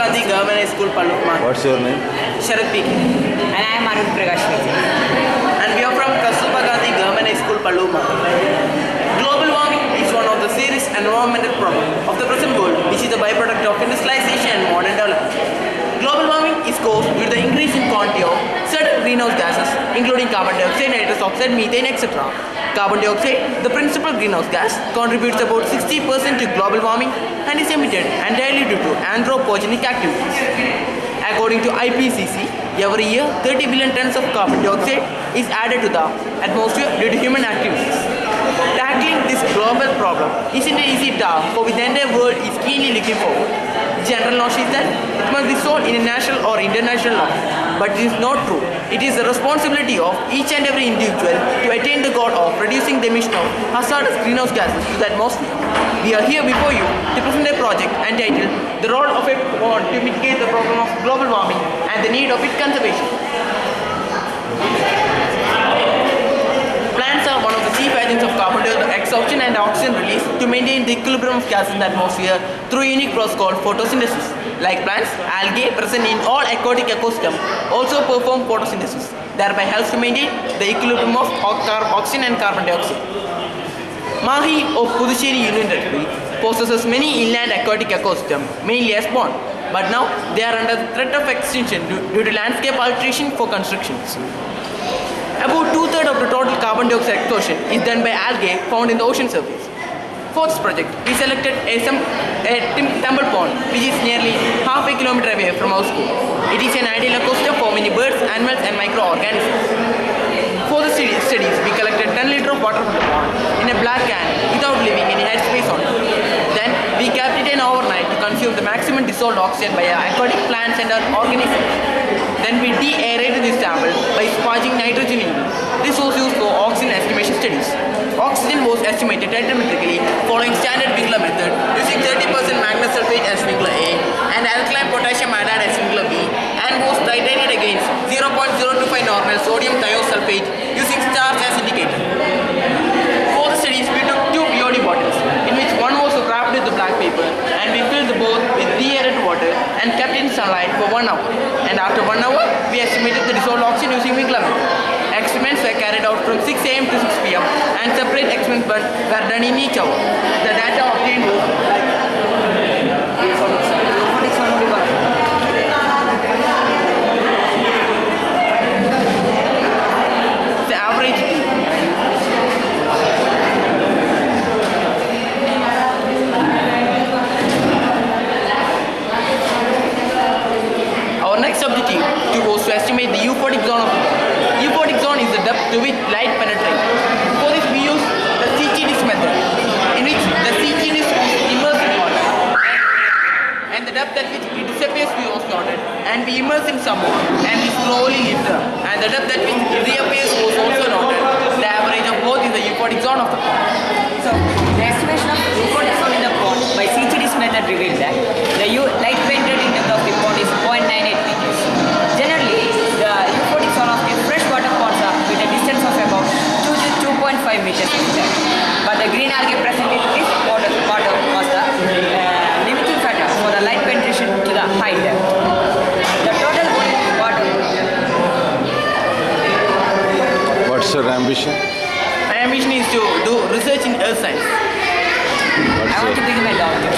Gandhi Government High School, Pallu. What's your name? Sharad P. And I am Arun Prakash. And we are from Kasturba Gandhi Government High School, Pallu. Global warming is one of the serious environmental problems of the present world, which is a byproduct of industrialization and modern development. Global warming is caused due to the increase in quantity of certain greenhouse gases, including carbon dioxide, nitrous oxide, methane, etc. Carbon dioxide, the principal greenhouse gas, contributes about 60% to global warming and is emitted entirely due to anthropogenic activities. According to IPCC, every year 30 billion tons of carbon dioxide is added to the atmosphere due to human activities. Tackling this global problem isn't an easy task for which the entire world is keenly looking forward. General knowledge is that it must be solved in a national or international law, but it is not true. It is the responsibility of each and every individual to attain the goal of reducing the emission of hazardous greenhouse gases to the atmosphere. We are here before you to present a project entitled The Role of a Pond to Mitigate the Problem of Global Warming and the Need of its Conservation. Plants are one of the chief agents of carbon dioxide absorption and oxygen release to maintain the equilibrium of gas in the atmosphere through a unique process called photosynthesis. Like plants, algae present in all aquatic ecosystems also perform photosynthesis, thereby helps to maintain the equilibrium of oxygen and carbon dioxide. Mahi of Puducherry Union Territory possesses many inland aquatic ecosystems, mainly as pond, but now they are under the threat of extinction due to landscape alteration for constructions. About two-thirds of the total carbon dioxide exhaustion is done by algae found in the ocean surface. For this project, we selected a Temple Pond, which is nearly half a kilometer away from our school. It is an ideal ecosystem for many birds, animals and microorganisms. For the studies, we collected 10 liters of water from the pond in a black can without leaving any headspace on it. Then, we kept it in overnight to consume the maximum dissolved oxygen by our aquatic plants and our organisms. Then we de-aerated this sample by sparging nitrogen in it. This was used for oxygen estimation studies. Oxygen was estimated trigonometrically following standard Winkler method using 30% manganese sulfate as Winkler A and alkaline potassium iodide as Winkler B, and was titrated against 0.025 normal sodium thiosulfate using stars as indicator. For the studies, we took two BOD bottles, in which one was wrapped with the black paper, and we filled both with de-aerated water and kept it in sunlight for 1 hour. And after 1 hour, we estimated the dissolved oxygen using Winkler method. Experiments were carried out from 6 am to 6 pm, and separate experiments were done in each hour. The data obtained was the average. Our next objective was to estimate the euphotic zone of the pond. Euphotic zone is the depth to which light penetrates. For this, we use the CGDIS method, in which the CGDIS is immersed in water, and the depth at which it disappears was noted, and we immerse in some more, and we slowly lift up, and the depth at which it reappears was also noted. The average of both is the euphotic zone of the pond. So, the estimation of euphotic zone in the pond by CGDIS method revealed that the light penetrating depth of the pond is 0.98 meters. Generally, the euphotic zone of the freshwater ponds are with a distance of about 2 to 2.5 meters each. But the green algae present in this water was the limiting factor for the light penetration to the high depth. The total water. What's your ambition? My ambition is to do research in earth science. I want to become a doctor.